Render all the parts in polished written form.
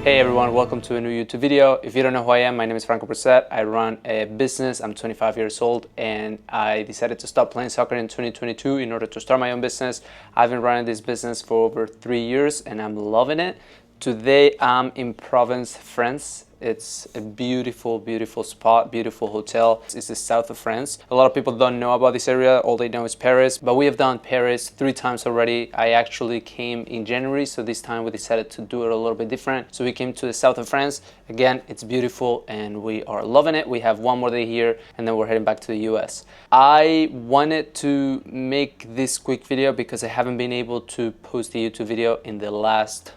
Hey everyone, welcome to a new YouTube video. If you don't know who I am, my name is Franco Brissett. I run a business. I'm 25 years old and I decided to stop playing soccer in 2022 in order to start my own business. I've been running this business for over 3 years and I'm loving it. Today I'm in Provence, France. It's a beautiful, beautiful spot, beautiful hotel. It's the south of France. A lot of people don't know about this area. All they know is Paris, but we have done Paris 3 times already. I actually came in January, so this time we decided to do it a little bit different. So we came to the south of France. Again, it's beautiful and we are loving it. We have one more day here and then we're heading back to the US. I wanted to make this quick video because I haven't been able to post a YouTube video in the last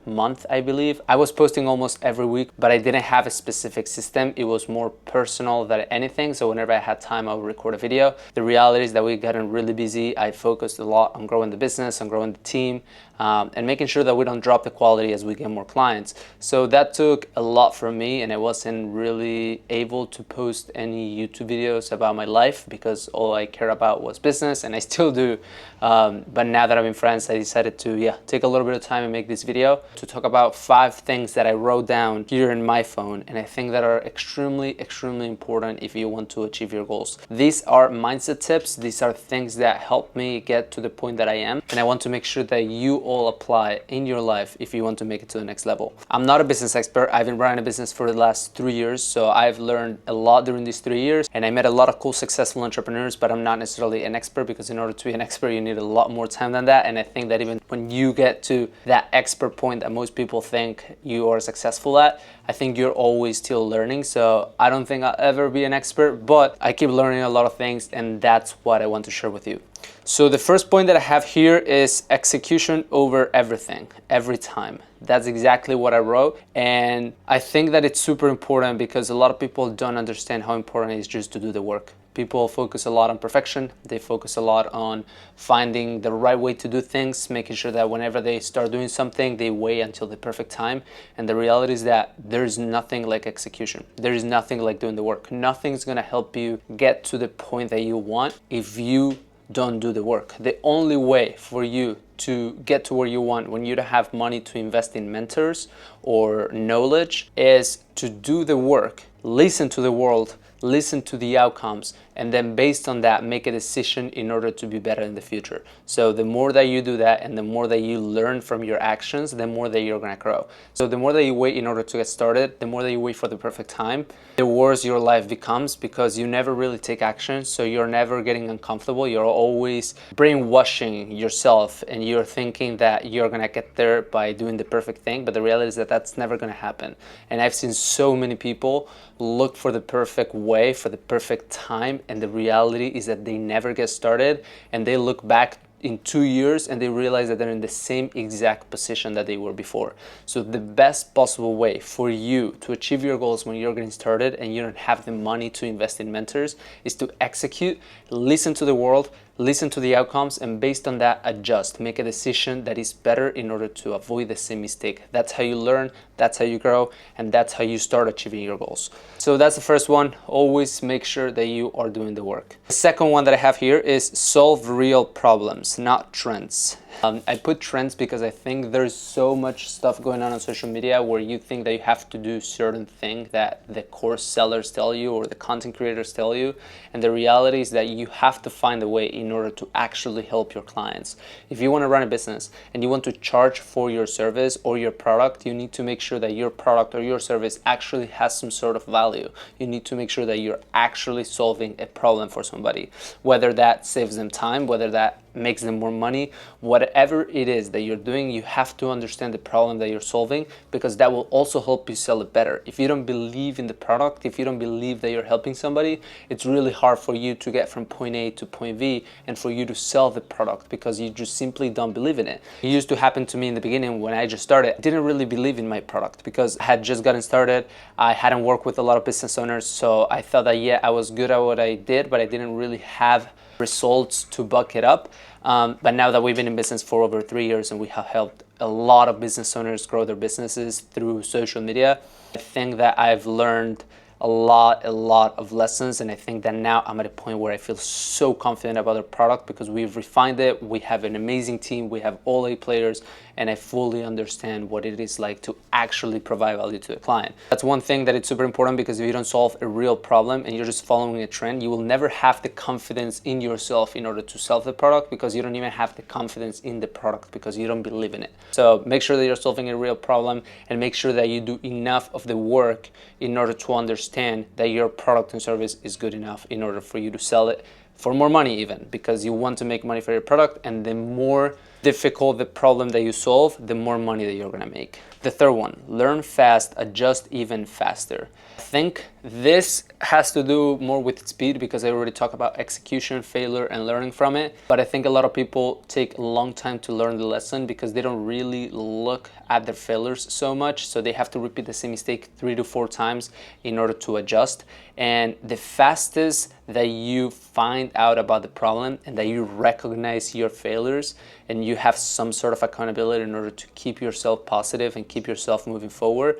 month, I believe. I was posting almost every week, but I didn't have a specific system. It was more personal than anything. So whenever I had time, I would record a video. The reality is that we gotten really busy. I focused a lot on growing the business, on growing the team, and making sure that we don't drop the quality as we get more clients. So that took a lot from me and I wasn't really able to post any YouTube videos about my life because all I care about was business, and I still do. But now that I'm in France, I decided to take a little bit of time and make this video to talk about 5 things that I wrote down here in my phone and I think that are extremely important if you want to achieve your goals. These are mindset tips. These are things that help me get to the point that I am, and I want to make sure that you all apply in your life if you want to make it to the next level. I'm not a business expert. I've been running a business for the last 3 years, so I've learned a lot during these 3 years and I met a lot of cool successful entrepreneurs, but I'm not necessarily an expert because in order to be an expert you need a lot more time than that. And I think that even when you get to that expert point that most people think you are successful at, I think you're always still learning. So I don't think I'll ever be an expert, but I keep learning a lot of things and that's what I want to share with you. So the first point that I have here is execution over everything, every time. That's exactly what I wrote, and I think that it's super important because a lot of people don't understand how important it is just to do the work. People focus a lot on perfection. They focus a lot on finding the right way to do things, making sure that whenever they start doing something, they wait until the perfect time. And the reality is that there's nothing like execution. There is nothing like doing the work. Nothing's gonna help you get to the point that you want if you don't do the work. The only way for you to get to where you want when you don't have money to invest in mentors or knowledge is to do the work, listen to the world, listen to the outcomes, and then based on that make a decision in order to be better in the future. So the more that you do that and the more that you learn from your actions, the more that you're gonna grow. So the more that you wait in order to get started, the more that you wait for the perfect time, the worse your life becomes because you never really take action. So you're never getting uncomfortable. You're always brainwashing yourself and you're thinking that you're gonna get there by doing the perfect thing, but the reality is that that's never gonna happen. And I've seen so many people look for the perfect way, for the perfect time, and the reality is that they never get started and they look back in 2 years and they realize that they're in the same exact position that they were before. So the best possible way for you to achieve your goals when you're getting started and you don't have the money to invest in mentors is to execute, listen to the world, listen to the outcomes, and based on that adjust, make a decision that is better in order to avoid the same mistake. That's how you learn, that's how you grow, and that's how you start achieving your goals. So that's the first one. Always make sure that you are doing the work. The second one that I have here is solve real problems, not trends. I put trends because I think there's so much stuff going on social media where you think that you have to do certain thing that the course sellers tell you or the content creators tell you, and the reality is that you have to find a way in order to actually help your clients. If you want to run a business and you want to charge for your service or your product, you need to make sure that your product or your service actually has some sort of value. You need to make sure that you're actually solving a problem for somebody, whether that saves them time, whether that makes them more money, whatever it is that you're doing, you have to understand the problem that you're solving because that will also help you sell it better. If you don't believe in the product, if you don't believe that you're helping somebody, it's really hard for you to get from point A to point B and for you to sell the product because you just simply don't believe in it. It used to happen to me in the beginning when I just started. I didn't really believe in my product because I had just gotten started. I hadn't worked with a lot of business owners, so I thought that I was good at what I did, but I didn't really have results to buck it up. But now that we've been in business for over 3 years and we have helped a lot of business owners grow their businesses through social media, I think that I've learned a lot of lessons, and I think that now I'm at a point where I feel so confident about our product because we've refined it. We have an amazing team, we have all A players, and I fully understand what it is like to actually provide value to the client. That's one thing that it's super important, because if you don't solve a real problem and you're just following a trend, you will never have the confidence in yourself in order to sell the product, because you don't even have the confidence in the product because you don't believe in it. So make sure that you're solving a real problem, and make sure that you do enough of the work in order to understand that your product and service is good enough in order for you to sell it for more money, even because you want to make money for your product, and the more difficult the problem that you solve, the more money that you're gonna make. The third one, learn fast, adjust even faster. I think this has to do more with speed, because I already talked about execution, failure, and learning from it. But I think a lot of people take a long time to learn the lesson because they don't really look at their failures so much. So they have to repeat the same mistake 3 to 4 times in order to adjust. And the fastest that you find out about the problem and that you recognize your failures and you have some sort of accountability in order to keep yourself positive and keep yourself moving forward,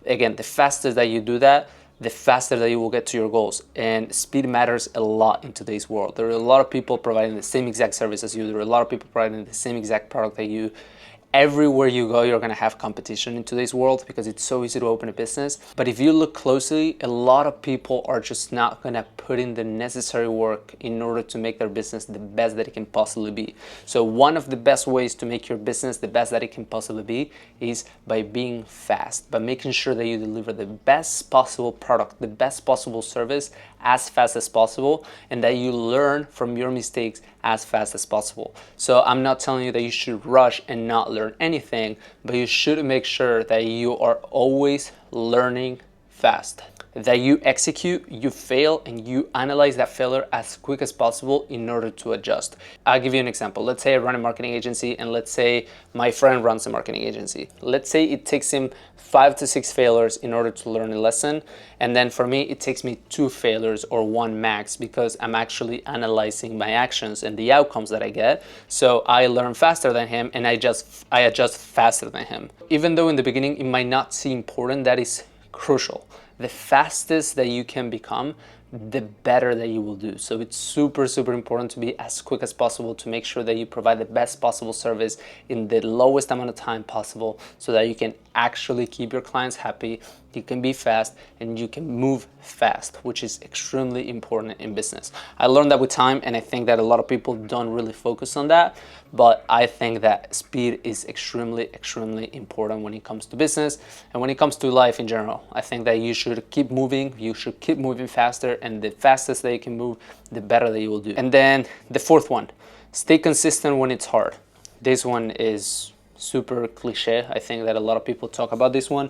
again, the fastest that you do that, the faster that you will get to your goals. And speed matters a lot in today's world. There are a lot of people providing the same exact service as you. There are a lot of people providing the same exact product that you. Everywhere you go, you're gonna have competition in today's world because it's so easy to open a business. But if you look closely, a lot of people are just not gonna put in the necessary work in order to make their business the best that it can possibly be. So one of the best ways to make your business the best that it can possibly be is by being fast, by making sure that you deliver the best possible product, the best possible service as fast as possible, and that you learn from your mistakes as fast as possible. So I'm not telling you that you should rush and not learn anything, but you should make sure that you are always learning fast, that you execute, you fail, and you analyze that failure as quick as possible in order to adjust. I'll give you an example. Let's say I run a marketing agency, and let's say my friend runs a marketing agency. Let's say it takes him 5 to 6 failures in order to learn a lesson, and then for me it takes me 2 failures or 1 max, because I'm actually analyzing my actions and the outcomes that I get. So I learn faster than him, and I adjust faster than him. Even though in the beginning it might not seem important, that is crucial. The fastest that you can become, the better that you will do. So it's super, super important to be as quick as possible to make sure that you provide the best possible service in the lowest amount of time possible, so that you can actually keep your clients happy, you can be fast, and you can move fast, which is extremely important in business. I learned that with time, and I think that a lot of people don't really focus on that, but I think that speed is extremely, extremely important when it comes to business and when it comes to life in general. I think that you should keep moving, you should keep moving faster, and the fastest that you can move, the better that you will do. And then the fourth one, stay consistent when it's hard. This one is super cliche. I think that a lot of people talk about this one,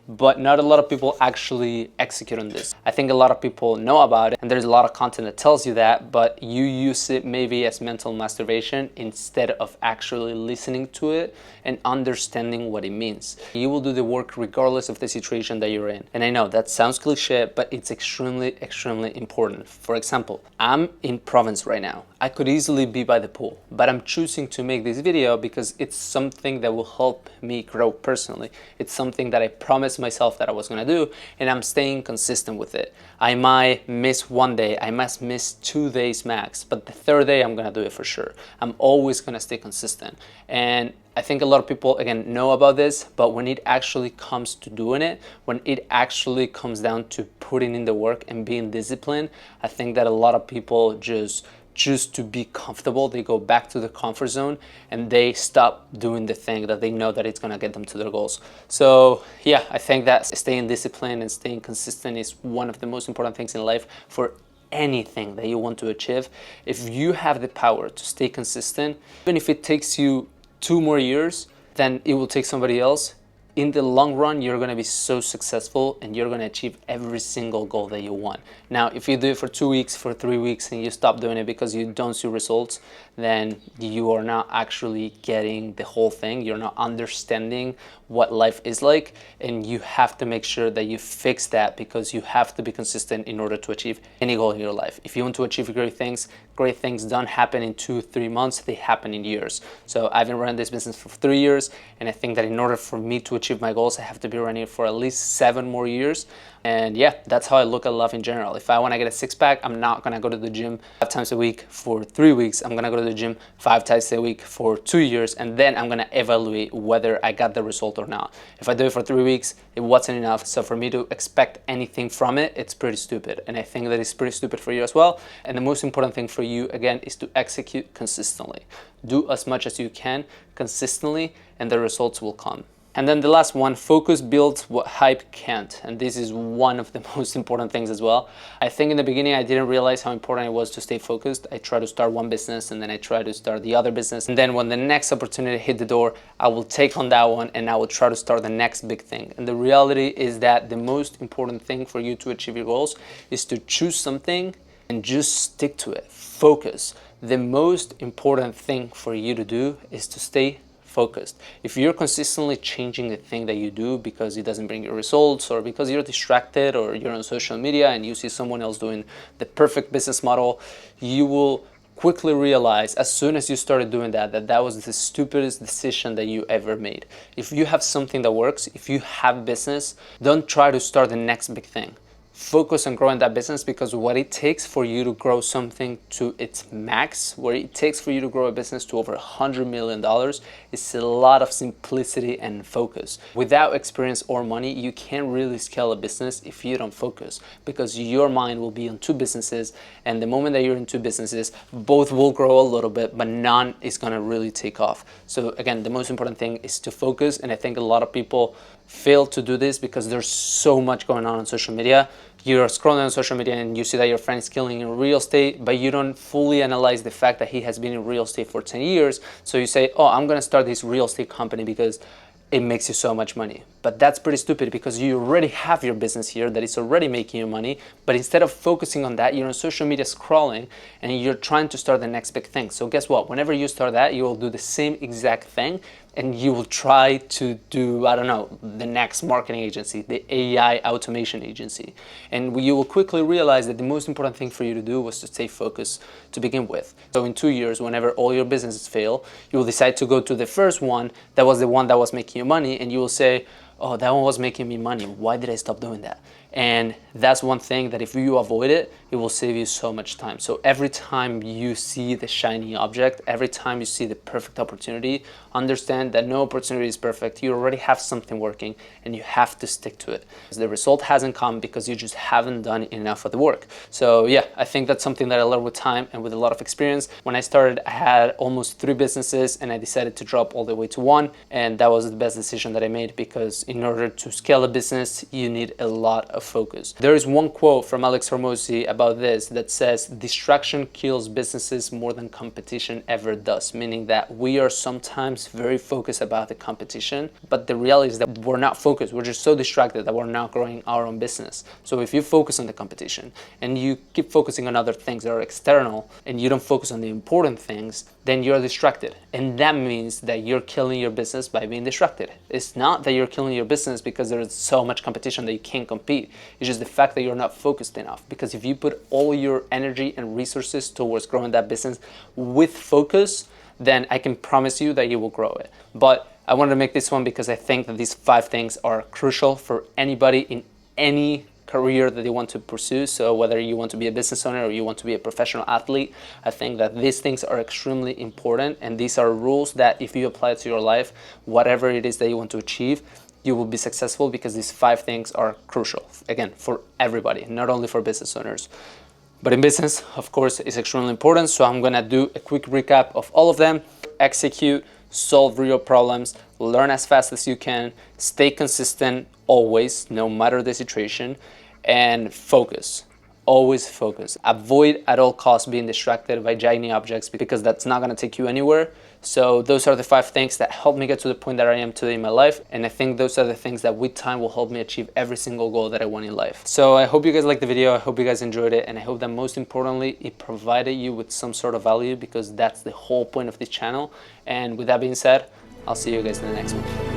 but not a lot of people actually execute on this. I think a lot of people know about it, and there's a lot of content that tells you that, but you use it maybe as mental masturbation instead of actually listening to it and understanding what it means. You will do the work regardless of the situation that you're in. And I know that sounds cliche, but it's extremely, extremely important. For example, I'm in Provence right now. I could easily be by the pool, but I'm choosing to make this video because it's something that will help me grow personally. It's something that I promised myself that I was gonna do, and I'm staying consistent with it. I might miss 1 day, I must miss 2 days max, but the 3rd day I'm gonna do it for sure. I'm always gonna stay consistent. And I think a lot of people, again, know about this, but when it actually comes to doing it, when it actually comes down to putting in the work and being disciplined, I think that a lot of people just choose to be comfortable. They go back to the comfort zone and they stop doing the thing that they know that it's gonna get them to their goals. So yeah, I think that staying disciplined and staying consistent is one of the most important things in life for anything that you want to achieve. If you have the power to stay consistent, even if it takes you 2 more years than it will take somebody else, in the long run, you're gonna be so successful and you're gonna achieve every single goal that you want. Now, if you do it for 2 weeks, for 3 weeks, and you stop doing it because you don't see results, then you are not actually getting the whole thing. You're not understanding what life is like, and you have to make sure that you fix that, because you have to be consistent in order to achieve any goal in your life. If you want to achieve great things don't happen in 2-3 months, they happen in years. So I've been running this business for 3 years, and I think that in order for me to achieve my goals, I have to be running it for at least 7 more years. And yeah, that's how I look at life in general. If I want to get a 6-pack, I'm not gonna go to the gym 5 times a week for 3 weeks. I'm gonna go to to the gym 5 times a week for 2 years, and then I'm gonna evaluate whether I got the result or not. If I do it for 3 weeks, it wasn't enough. So for me to expect anything from it, it's pretty stupid. And I think that it's pretty stupid for you as well. And the most important thing for you, again, is to execute consistently. Do as much as you can consistently, and the results will come. And then the last one, focus builds what hype can't. And this is one of the most important things as well. I think in the beginning, I didn't realize how important it was to stay focused. I tried to start one business, and then I tried to start the other business. And then when the next opportunity hit the door, I will take on that one and I will try to start the next big thing. And the reality is that the most important thing for you to achieve your goals is to choose something and just stick to it. Focus. The most important thing for you to do is to stay focused. If you're consistently changing the thing that you do because it doesn't bring you results, or because you're distracted, or you're on social media and you see someone else doing the perfect business model, you will quickly realize as soon as you started doing that that was the stupidest decision that you ever made. If you have something that works, if you have business, don't try to start the next big thing. Focus on growing that business, because what it takes for you to grow something to its max, what it takes for you to grow a business to over $100 million, is a lot of simplicity and focus. Without experience or money, you can't really scale a business if you don't focus, because your mind will be on two businesses, and the moment that you're in two businesses, both will grow a little bit, but none is gonna really take off. So again, the most important thing is to focus, and I think a lot of people fail to do this because there's so much going on social media. You're scrolling on social media and you see that your friend is killing in real estate, but you don't fully analyze the fact that he has been in real estate for 10 years. So you say, oh, I'm gonna start this real estate company because it makes you so much money. But that's pretty stupid, because you already have your business here that is already making you money, but instead of focusing on that, you're on social media scrolling and you're trying to start the next big thing. So guess what? Whenever you start that, you will do the same exact thing, and you will try to do, I don't know, the next marketing agency, the AI automation agency. And you will quickly realize that the most important thing for you to do was to stay focused to begin with. So in 2 years, whenever all your businesses fail, you will decide to go to the first one that was the one that was making you money, and you will say, oh, that one was making me money. Why did I stop doing that? And that's one thing that if you avoid it, it will save you so much time. So every time you see the shiny object, every time you see the perfect opportunity, understand that no opportunity is perfect. You already have something working, and you have to stick to it. The result hasn't come because you just haven't done enough of the work. So yeah, I think that's something that I learned with time and with a lot of experience. When I started, I had almost 3 businesses, and I decided to drop all the way to 1. And that was the best decision that I made, because in order to scale a business, you need a lot of focus. There is one quote from Alex Hormozi about this that says, distraction kills businesses more than competition ever does, meaning that we are sometimes very focused about the competition, but the reality is that we're not focused. We're just so distracted that we're not growing our own business. So if you focus on the competition and you keep focusing on other things that are external, and you don't focus on the important things, then you're distracted. And that means that you're killing your business by being distracted. It's not that you're killing your business because there's so much competition that you can't compete. It's just the fact that you're not focused enough. Because if you put all your energy and resources towards growing that business with focus, then I can promise you that you will grow it. But I wanted to make this one because I think that these 5 things are crucial for anybody in any career that they want to pursue. So whether you want to be a business owner or you want to be a professional athlete, I think that these things are extremely important, and these are rules that if you apply to your life, whatever it is that you want to achieve, you will be successful, because these 5 things are crucial, again, for everybody, not only for business owners. But in business, of course, it's extremely important. So I'm gonna do a quick recap of all of them. Execute, solve real problems, learn as fast as you can, stay consistent always, no matter the situation, and focus. Always focus. Avoid at all costs being distracted by shiny objects, because that's not gonna take you anywhere. So those are the 5 things that helped me get to the point that I am today in my life. And I think those are the things that with time will help me achieve every single goal that I want in life. So I hope you guys liked the video. I hope you guys enjoyed it. And I hope that most importantly, it provided you with some sort of value, because that's the whole point of this channel. And with that being said, I'll see you guys in the next one.